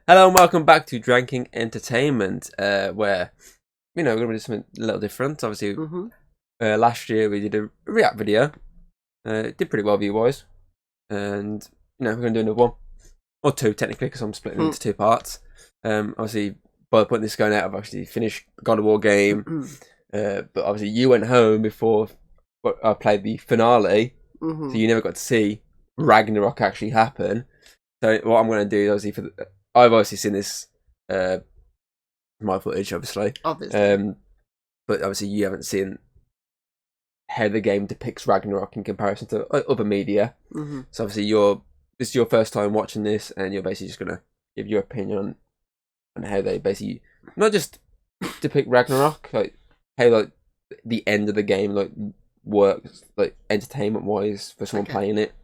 Hello and welcome back to DragonKing Entertainment, where, we're going to do something a little different. Obviously, last year we did a react video. It did pretty well view-wise. And, we're going to do another one. Or two, technically, because I'm splitting into two parts. Obviously, by the point this is going out, I've actually finished God of War game. But obviously, you went home before I played the finale. So you never got to see Ragnarok actually happen. So what I'm going to do is, obviously, I've obviously seen this, my footage, obviously. But obviously you haven't seen how the game depicts Ragnarok in comparison to other media. So obviously this is your first time watching this, and you're basically just going to give your opinion on how they basically, not just depict Ragnarok, like how the end of the game works, entertainment-wise for someone playing it.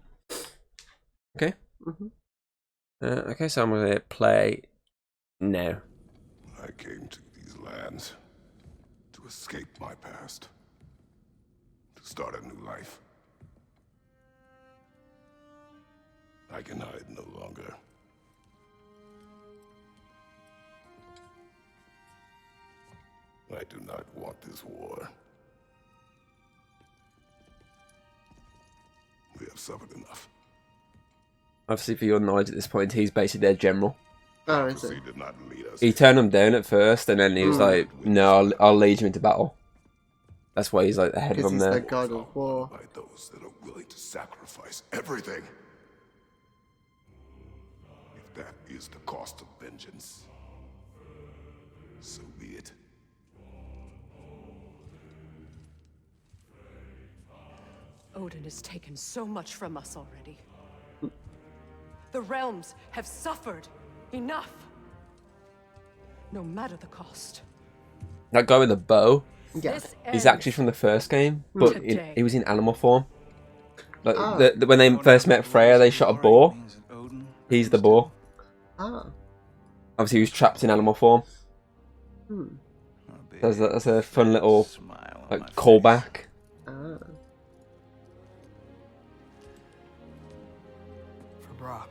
Okay? Okay, so I'm going to play now. I came to these lands to escape my past, to start a new life. I can hide no longer. I do not want this war. We have suffered enough. Obviously, for your knowledge at this point, he's basically their general. Oh, is it? He turned them down at first, and then he was like, "No, I'll lead you into battle." That's why he's like the head of them there. He's the God of War. By those that are willing to sacrifice everything. If that is the cost of vengeance, so be it. Odin has taken so much from us already. The realms have suffered enough. No matter the cost. That guy with the bow, Yeah. he's actually from the first game, but he was in animal form. Like when they first met Freya, they shot a boar. He's the boar. Obviously, he was trapped in animal form. That's a fun little callback. Brock.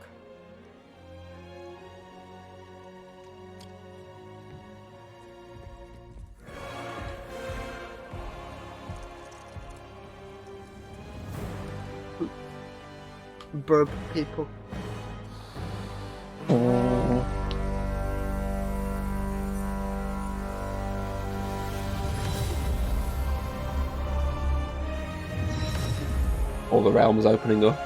Burp people. All the realms opening up.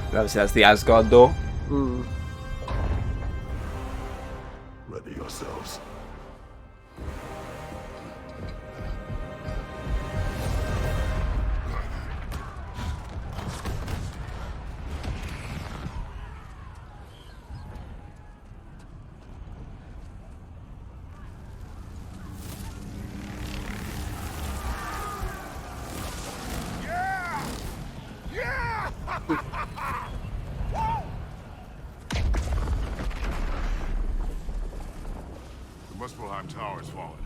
Obviously, that's the Asgard door. Ready yourselves. The Muspelheim Tower is fallen.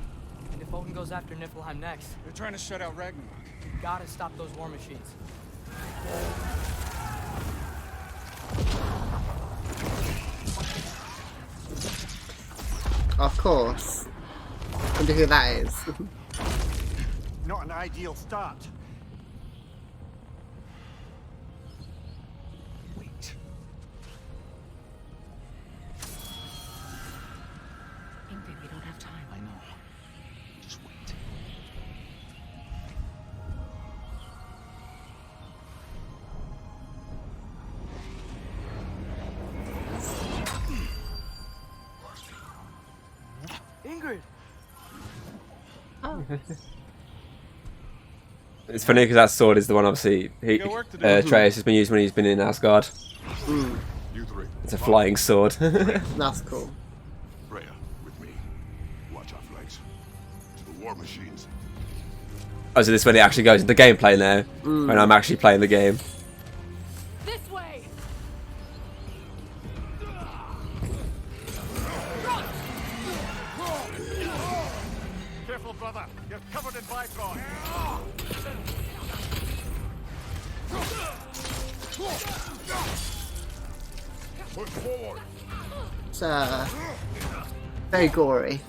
And if Odin goes after Niflheim next, They're trying to shut out Ragnarok. we gotta stop those war machines. Of course. Wonder who that is. Not an ideal start. Wait. Ingrid, we don't have time. I know. Just wait. Ingrid! It's funny because that sword is the one, obviously, Atreus has been using when he's been in Asgard. You three, It's a flying sword. That's cool. Freya, with me. Watch our flanks. To the war machines. Oh, so this is when it actually goes into gameplay now. When I'm actually playing the game. This way! Careful, brother. You're covered in Bifrost. Push forward. It's very gory.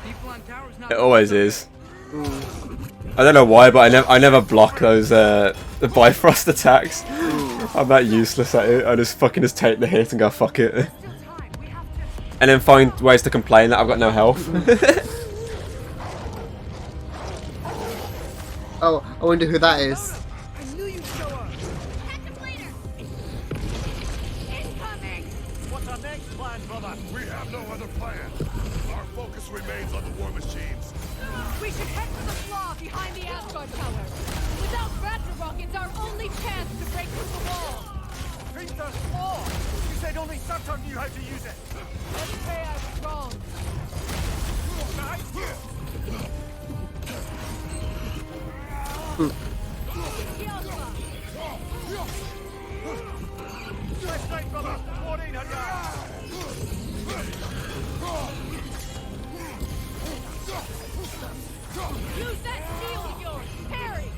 People on towers now. It always is. I don't know why, but I never block those the Bifrost attacks. I'm that useless at it. I just fucking take the hit and go fuck it, and then find ways to complain that I've got no health. Oh, I wonder who that is. I knew you'd show up. Incoming! What's our next plan, brother? We have no other plan. Our focus remains on the war machines. We should head for the flaw behind the Asgard Tower. Without Ragnarok, it's our only chance to break through the wall. Priestess Law! You said only Surtur knew how to use it. Let's say I was wrong. Let's right, brother. Maureen, hurry. Use that shield of yours! Parry!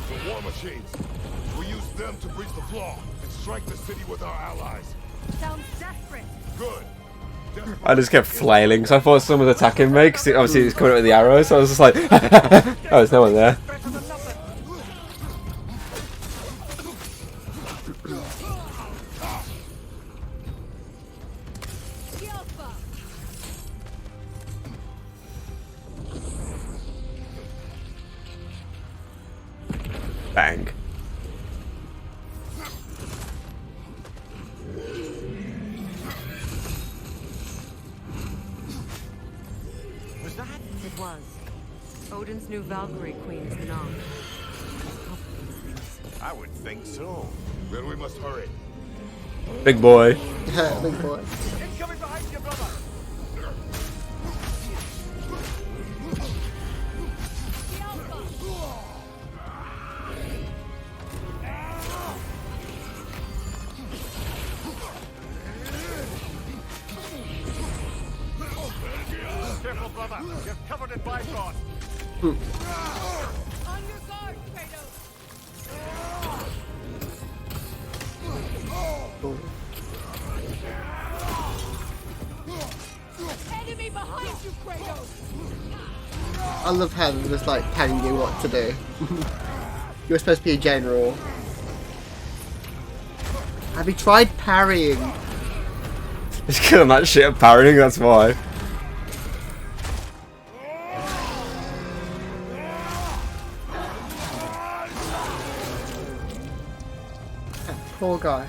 The war machines. We use them to breach the flaw and strike the city with our allies. Sounds desperate. Good. I just kept flailing, so I thought someone was attacking me, because obviously he was coming up with the arrows, so I was just like, oh, there's no one there. Better than nothing. Yelpa! Bang. Was that? It was. Odin's new Valkyrie queen is not. I would think so. Then we must hurry. Big boy. Big boy. Incoming behind you, brother. Careful, brother. You're covered in Bifrost. On your guard, Kratos! Enemy behind you, Kratos! I love how they're just like telling you what to do. You're supposed to be a general. Have you tried parrying? Just killing that shit at parrying, that's why. Poor guy.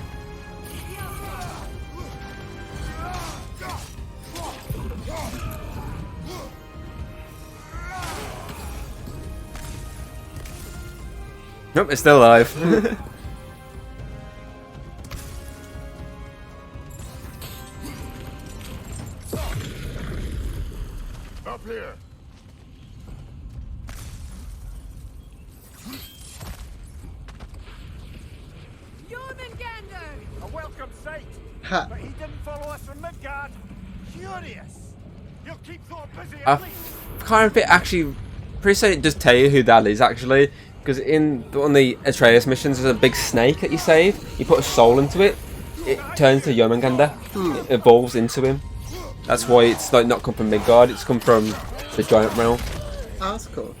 Nope, it's still alive. Up here. Jormungandr! A welcome sight. Ha. But he didn't follow us from Midgard. Curious. You'll keep Thor busy I at least. can't remember actually. Pretty sure it does tell you who that is actually, because in one of the Atreus missions, there's a big snake that you save. You put a soul into it, it turns to Jormungandr. It evolves into him. That's why it's like not come from Midgard. It's come from the giant realm. Oh, that's cool.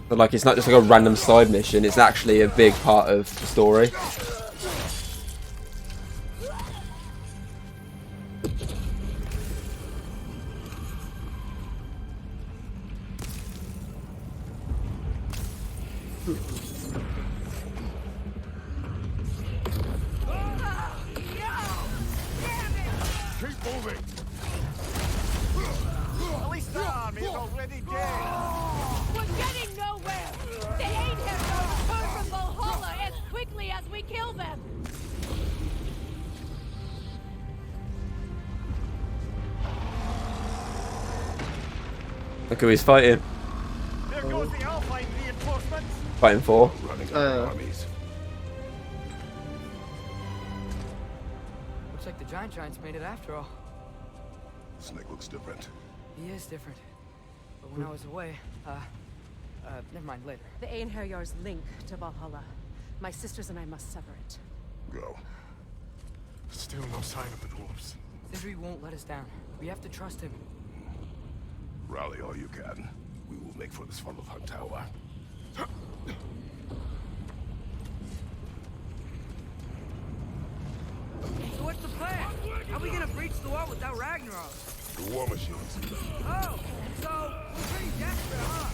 But like, it's not just like a random side mission. It's actually a big part of the story. Look who he's fighting. There goes the Alpine reinforcements. Fighting for. Running out of armies. Looks like the giants made it after all. Snake looks different. He is different. But when I was away, never mind, later. The Einherjar's link to Valhalla. My sisters and I must sever it. Go. Still no sign of the dwarves. Sindri won't let us down. We have to trust him. Rally all you can. We will make for this funnel hunt tower. So what's the plan? How are we gonna breach the wall without Ragnarok? The war machines. Oh, so we're pretty desperate, huh?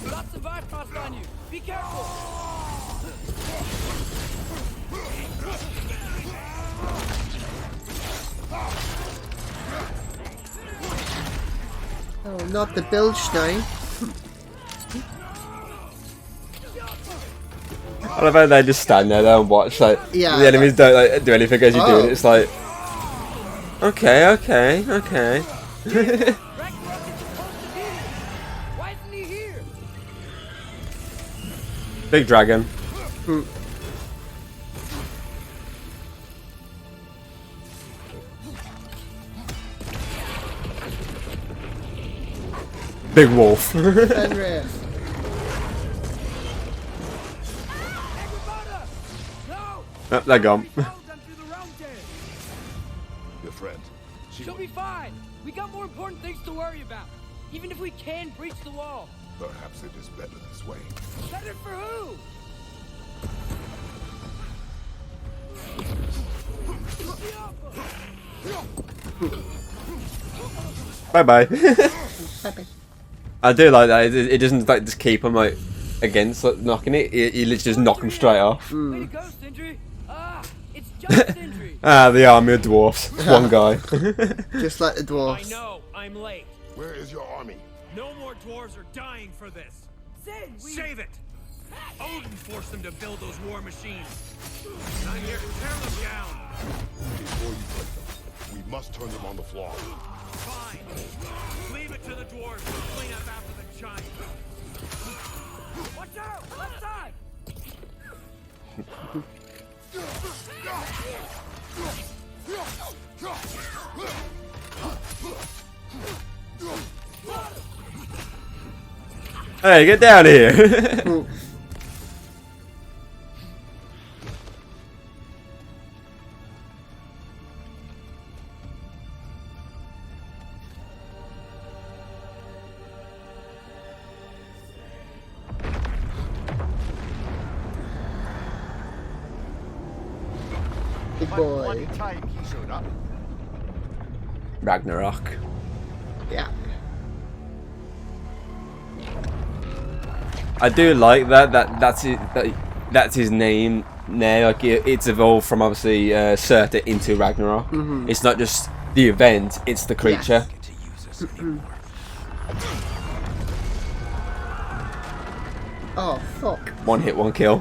Lots of Bifrost on you. Be careful. Oh, not the Bilstein. I love how they just stand there and watch, like, Yeah, the enemies don't like, do anything as you do it. It's like, okay. Ragnarok is supposed to be here. Why isn't he here? Big dragon. Big wolf. Fenris. No! Oh, they're gone. Follow them through the realm den. Your friend. She'll be fine. We got more important things to worry about. Even if we can breach the wall. Perhaps it is better this way. Better for who? Bye bye. I do like that. It doesn't like just keep him like against like, knocking it. You literally just knock him straight off. Way to go, Sindri. It's just Sindri. The army of dwarfs. One guy. Just like the I dwarfs. know, I'm late. Where is your army? No more dwarves are dying for this. Sin, Save it! Odin forced them to build those war machines. And I'm here to tear them down. Before you break them, we must turn them on the floor. Fine. Leave it to the dwarves to clean up after the giants. Watch out! Left side! Hey, get down here. Big boy. One time he showed up. Ragnarok. Yeah. I do like that's his name now. Like it's evolved from obviously Surtur into Ragnarok. It's not just the event; it's the creature. Oh, fuck. One hit, one kill.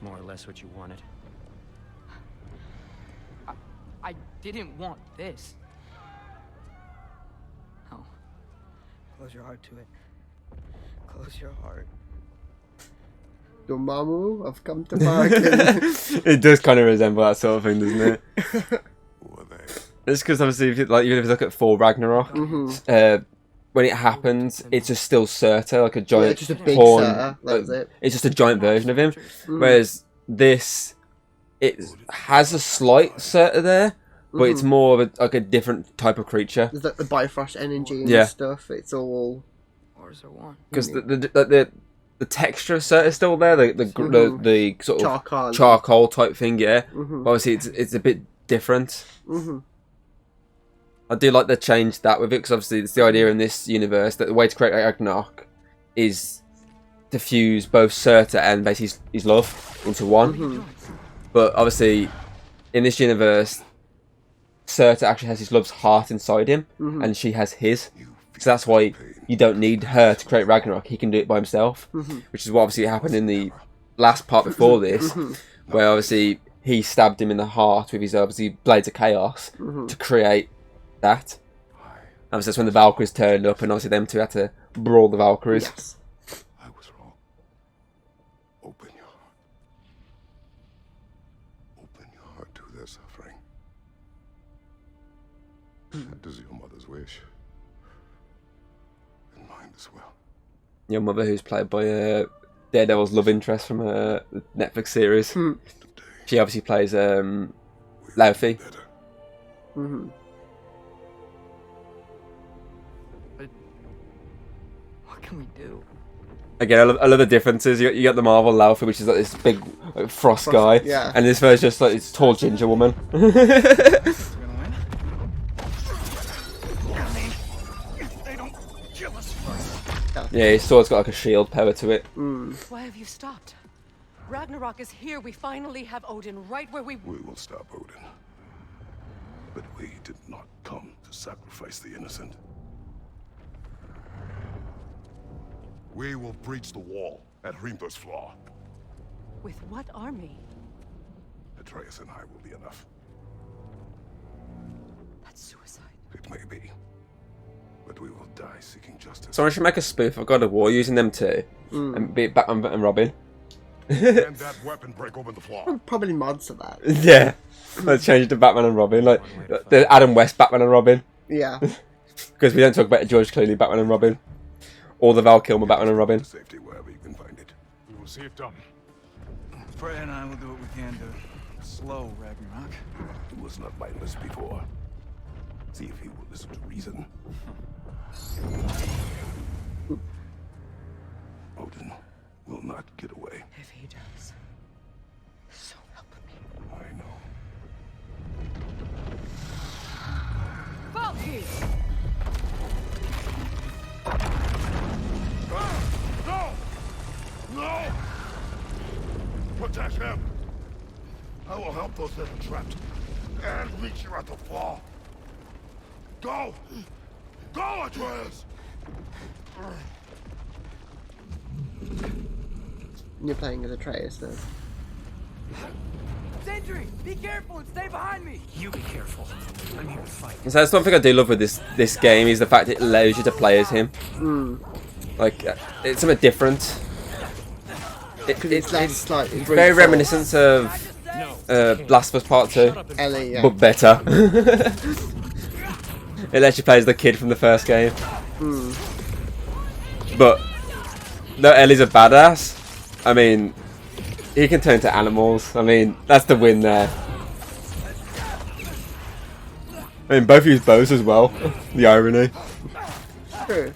More or less what you wanted. I didn't want this. Oh. Close your heart to it. Close your heart. Your mamu, I've come to bargain. It does kind of resemble that sort of thing, doesn't it? Who are they? It's because obviously, if you, like even if you look at Thor Ragnarok, when it happens, it's just still Surtur, like a giant just a big horn. Surtur, that's it. It's just a giant version of him. Whereas this, it has a slight Surtur there, but it's more of a, like a different type of creature. There's like the Bifrost energy and Yeah. stuff. It's all. Wars are one. Because the texture of Surtur is still there, the sort of charcoal type thing, yeah. But obviously, it's a bit different. I do like they changed that with it, because obviously it's the idea in this universe that the way to create Ragnarok is to fuse both Surta and basically his love into one. But obviously, in this universe, Surta actually has his love's heart inside him, and she has his. So that's why you don't need her to create Ragnarok. He can do it by himself, which is what obviously happened in the last part before this, where obviously he stabbed him in the heart with his obviously Blades of Chaos to create that. And so that's when the Valkyries turned up, and obviously them two had to brawl the Valkyries. Yes. I was wrong. Open your heart. Open your heart to their suffering. That is your mother's wish. And mine as well. Your mother, who's played by Daredevil's love interest from the Netflix series. She obviously plays Laufey. What can we do? Again, I love the differences. You got the Marvel Laufey, which is like this big frost guy, yeah. and this one's just like this tall ginger woman. We're gonna win? I mean, if they don't kill us first. Yeah, his sword's got like a shield power to it. Why have you stopped? Ragnarok is here. We finally have Odin right where we... We will stop Odin. But we did not come to sacrifice the innocent. We will breach the wall at Hrimthur's Flaw. With what army? Atreus and I will be enough. That's suicide. It may be. But we will die seeking justice. Someone should make a spoof of God of War using them two, and be Batman and Robin. Can that weapon break open the flaw? Probably mods to that. Yeah, let's change it to Batman and Robin, like the Adam West Batman and Robin, Yeah. because we don't talk about George Clooney Batman and Robin, or the Val Kilmer Batman and Robin. Safety wherever you can find it. We will see it done. Freya and I will do what we can to slow Ragnarok. He was not mindless before. See if he will listen to reason. Odin will not get away. If he does, so help me. I know. Valky! No! No! Protect him! I will help those that are trapped. And meet you at the flaw. Go! Go, Atreus! You're playing as Atreus now. Sentry, be careful and stay behind me. You be careful. I'm here to fight. So that's one thing I do love with this game is the fact it allows you to play as him. Like it's something different. It's less like It's very reminiscent of Last of Us Part 2, Ellie, yeah. but better. It lets you play as the kid from the first game. But no, Ellie's a badass. I mean, he can turn to animals. I mean, that's the win there. I mean, both use bows as well. The irony. True.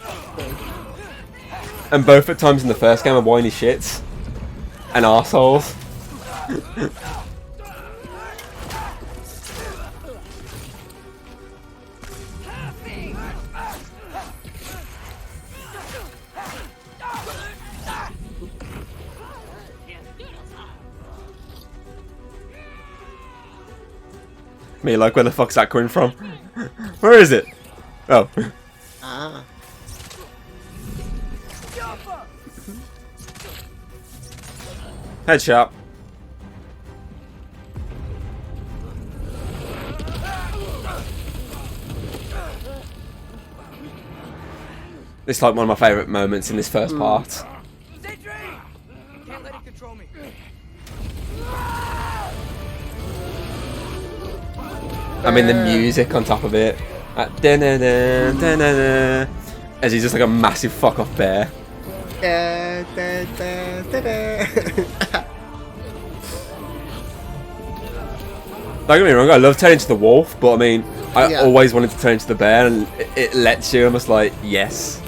And both at times in the first game are whiny shits. And arseholes. Me, like, where the fuck's that coming from? Where is it? Oh. Ah. Headshot. It's like one of my favourite moments in this first part. Sentry! Can't let it control me. I mean, the music on top of it. Dun-dun-dun, dun-dun-dun, as he's just like a massive fuck off bear. Da, da, da, da, da. Don't get me wrong, I love turning into the wolf, but I mean, I Yeah. always wanted to turn into the bear, and it lets you. I'm just like, yes.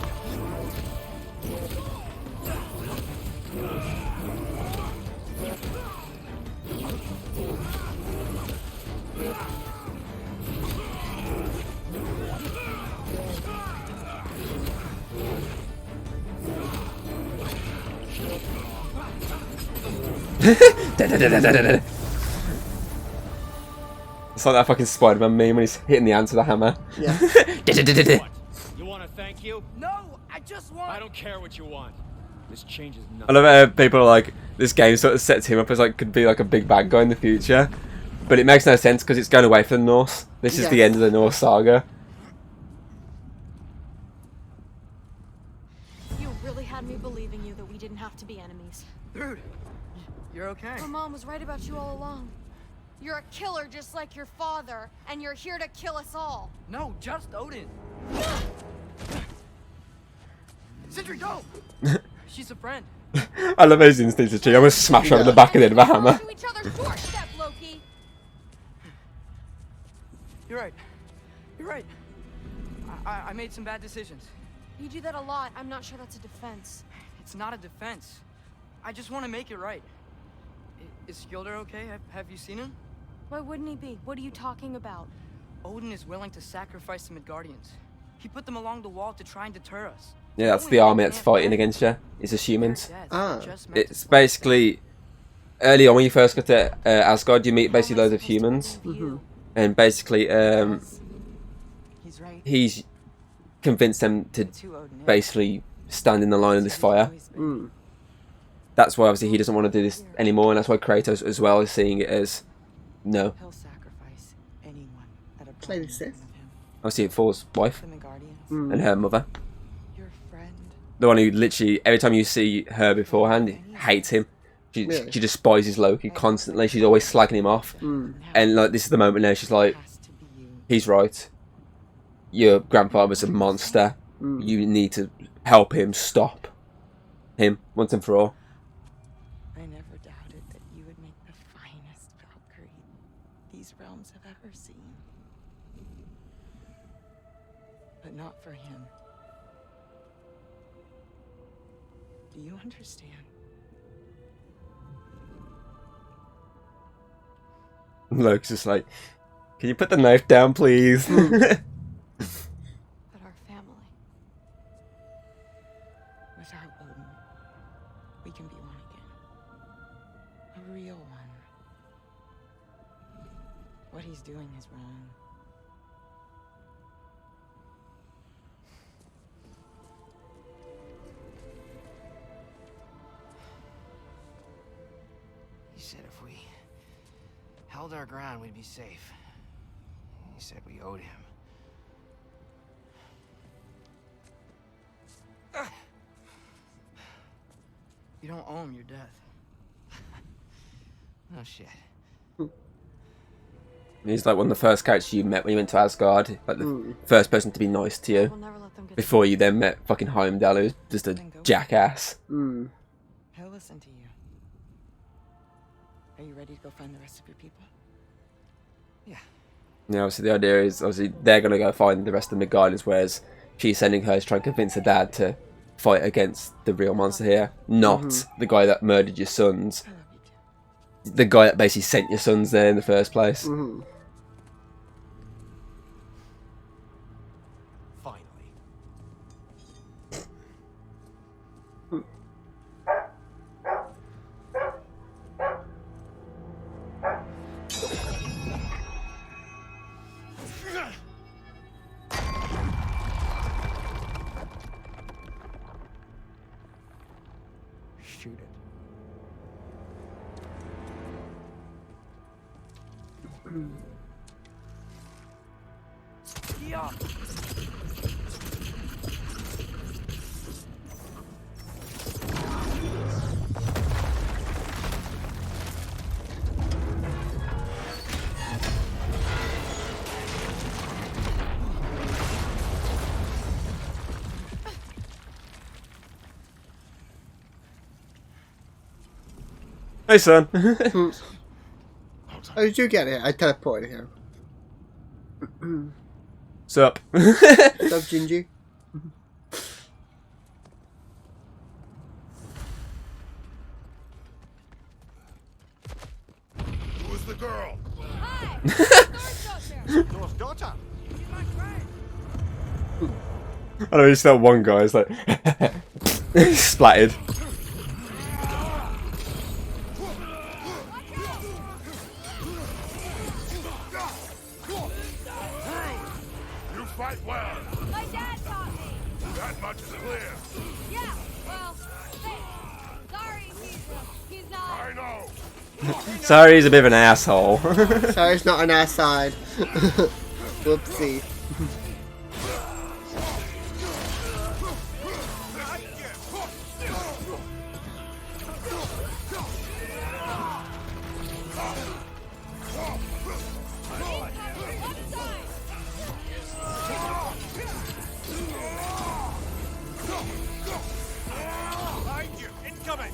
It's like that fucking Spider-Man meme when he's hitting the ants with a hammer. Yeah. What? You want to thank you? No, I just want. I don't care what you want. This changes I nothing. love how people are like, this game sort of sets him up as like could be like a big bad guy in the future, but it makes no sense because it's going away from the Norse. This is the end of the Norse saga. You really had me believing you that we didn't have to be enemies. Dude, you're okay. My mom was right about you all along. You're a killer just like your father, and you're here to kill us all. No, just Odin. Sentry, go! She's a friend. I love his instincts. I'm gonna smash her over the back of the head with a hammer. To each other's doorstep, Loki. You're right. You're right. I made some bad decisions. You do that a lot. I'm not sure that's a defense. It's not a defense. I just want to make it right. Is Skilder okay? Have you seen him? Why wouldn't he be? What are you talking about? Odin is willing to sacrifice the Midgardians. He put them along the wall to try and deter us. Yeah, that's the army that's fighting against you. It's just humans. Ah. It's basically early on when you first go to Asgard, you meet basically loads of humans, and basically He's right. he's convinced them to basically stand in the line of this fire. That's why obviously he doesn't want to do this anymore, and that's why Kratos as well is seeing it as no. He'll sacrifice anyone at a Lady Sif. Obviously Thor's wife Midgardians. and her mother. Your friend. The one who literally, every time you see her beforehand, hates him. She despises Loki constantly. She's always slagging him off. And like this is the moment now she's like, he's right. Your grandfather's a monster. You need to help him stop him once and for all. I never doubted that you would make the finest Valkyrie these realms have ever seen. But not for him. Do you understand? Loki's just like, can you put the knife down, please? But our family. Without Odin, we can be one again. A real one. What he's doing is wrong. He said if we held our ground, we'd be safe. He said we owed him. You don't owe him your death. Oh shit. He's like one of the first characters you met when you went to Asgard. Like the first person to be nice to you. We'll never let them get Before you then met fucking Heimdall, who's just a jackass. He'll listen to you. Are you ready to go find the rest of your people? Yeah. Yeah, obviously the idea is obviously they're gonna go find the rest of the Midgardens, whereas she's sending her to try and convince her dad to fight against the real monster here, not the guy that murdered your sons, I love you too. the guy that basically sent your sons there in the first place. Finally. Shoot it. Yeah. Hey son. How did you get here? I teleported here. Sup? Love Gingy. Who is the girl? Thor's daughter. I know, just that one guy is like splattered. fight well. My dad taught me. That much is clear. Yeah, well, thanks. Sorry, he's not. I know. Sorry, he's a bit of an asshole. Sorry, it's not on our side. Whoopsie. Behind you! Incoming!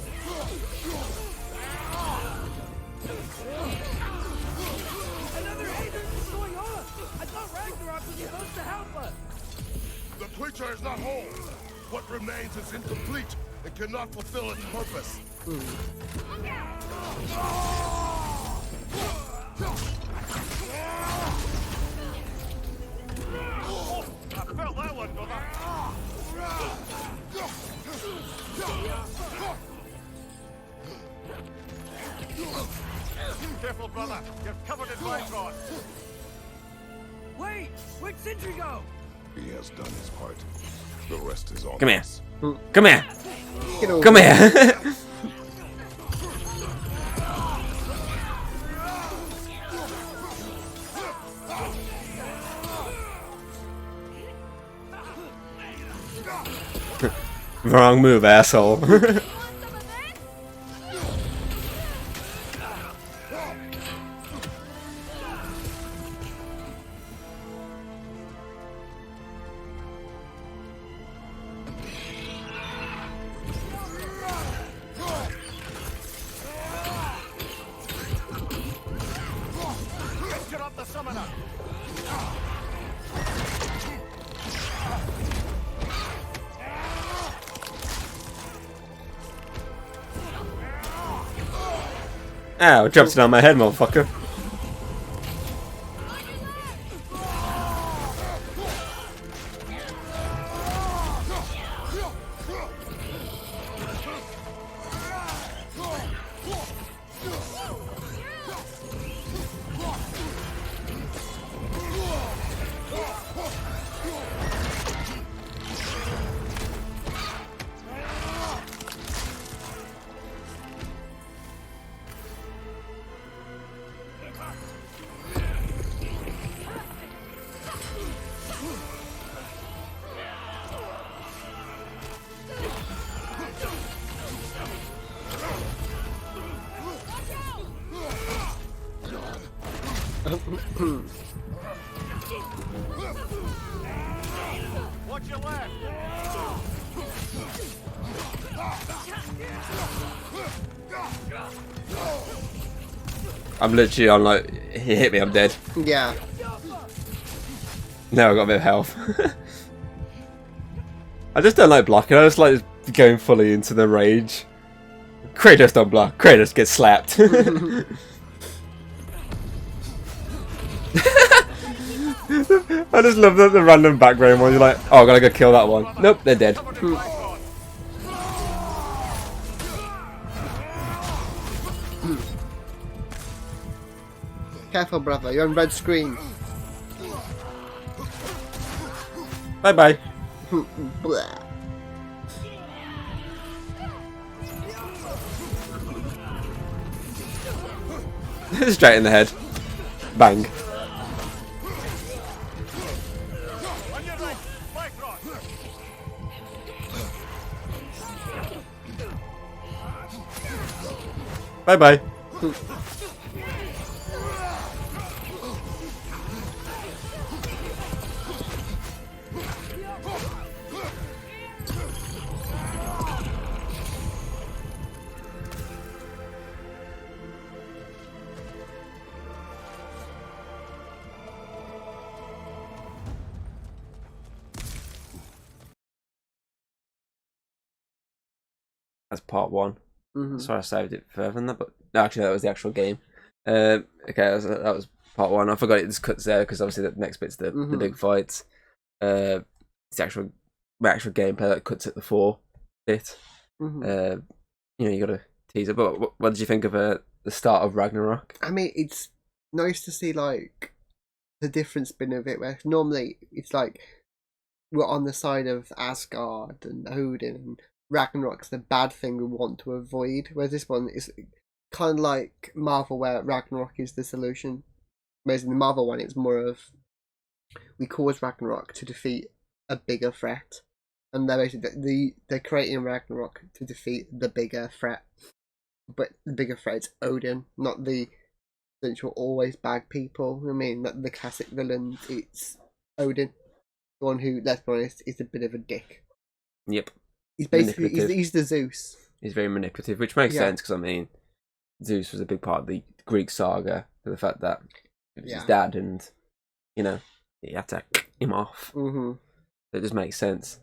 Another Hayden! What's going on? I thought Ragnarok was supposed to help us! The creature is not whole. What remains is incomplete and cannot fulfill its purpose. I felt that one, brother! Careful, brother. You're covered in Bifrost. Wait! Where'd Sentry go? He has done his part. The rest is on Come here. us. Come here. Get over Come it. here. Wrong move, asshole. Get up the summoner! Ow, dropped it on my head, motherfucker. Watch your left! I'm literally on like, he hit me, I'm dead. Yeah. Now I got a bit of health. I just don't like blocking, I just like going fully into the rage. Kratos don't block, Kratos gets slapped. I just love the random background one. You're like, oh, I gotta go kill that one. Nope, they're dead. Careful, brother. You're on red screen. Bye bye. Blah. Straight in the head. Bang. On your right! Bifrost! Bye bye. That's part one. Sorry I saved it further than that, but no, actually that was the actual game. Okay, that was part one. I forgot it just cuts there because obviously the next bit's the big fights. It's the actual gameplay that cuts at the 4 bit. You know, you got to tease it. But what did you think of the start of Ragnarok? I mean, it's nice to see like the different spin of it, where normally it's like we're on the side of Asgard and Odin, and Ragnarok's the bad thing we want to avoid, whereas this one is kind of like Marvel, where Ragnarok is the solution. Whereas in the Marvel one, it's more of we cause Ragnarok to defeat a bigger threat, and they're basically they're creating Ragnarok to defeat the bigger threat. But the bigger threat is Odin, not the essential always bad people. I mean, the classic villain, it's Odin, the one who, let's be honest, is a bit of a dick. Yep. He's basically he's the Zeus. He's very manipulative, which makes sense because I mean, Zeus was a big part of the Greek saga for the fact that it was his dad, and you know he had to kick him off. Mm-hmm. So it just makes sense.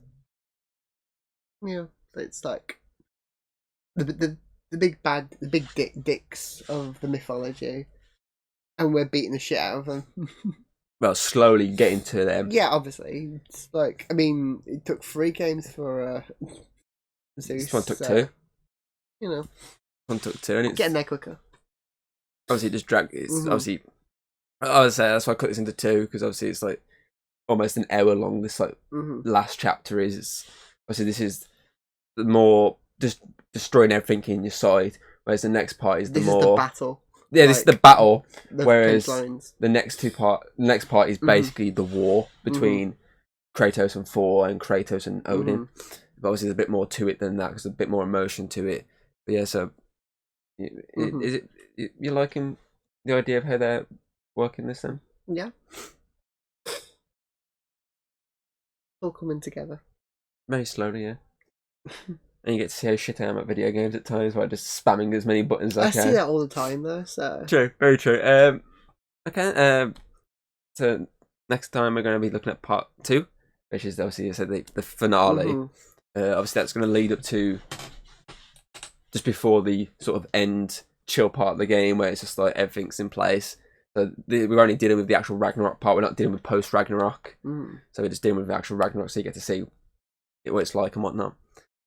Yeah, it's like the big bad, the big dicks of the mythology, and we're beating the shit out of them. Well, slowly getting to them. Yeah, obviously. It's like, I mean, it took 3 games for Zeus. This one took 2. You know. One took 2, and it's getting there quicker. Obviously, it just dragged. It's obviously. I would say that's why I cut this into 2, because obviously it's like almost an hour long. This like last chapter is obviously this is the more just destroying everything in your side, whereas the next part is the more is the battle. Yeah, this is the battle. The whereas the next part is basically the war between Kratos and Thor and Kratos and Odin. But obviously, there's a bit more to it than that because there's a bit more emotion to it. But yeah, so is it you liking the idea of how they're working this then? Yeah, all coming together very slowly, yeah. And you get to see how shit I am at video games at times, by just spamming as many buttons as I can. I see that all the time, though. So true, very true. Okay. So next time we're going to be looking at part 2, which is obviously, I said, the finale. Obviously, that's going to lead up to just before the sort of end chill part of the game, where it's just like everything's in place. So we're only dealing with the actual Ragnarok part. We're not dealing with post Ragnarok. So we're just dealing with the actual Ragnarok, so you get to see what it's like and whatnot.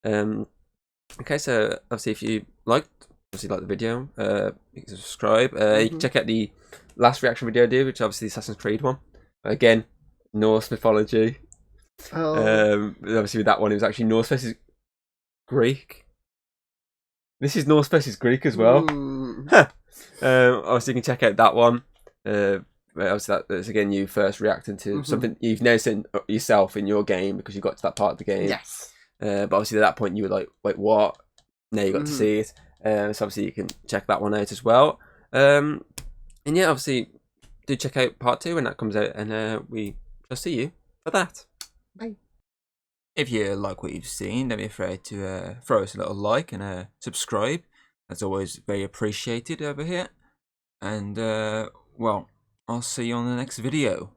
Okay, so obviously if you like the video, you can subscribe. You can check out the last reaction video I did, which is obviously the Assassin's Creed one. Again, Norse mythology. Obviously with that one, it was actually Norse versus Greek. This is Norse versus Greek as well. Obviously you can check out that one. Obviously that's again you first reacting to something you've never seen yourself in your game because you got to that part of the game. Yes. But obviously at that point you were like, wait, what? Now you got to see it. So obviously you can check that one out as well. And yeah, obviously do check out part 2 when that comes out, and we shall see you for that. Bye. If you like what you've seen, don't be afraid to throw us a little like and subscribe. That's always very appreciated over here. And well, I'll see you on the next video.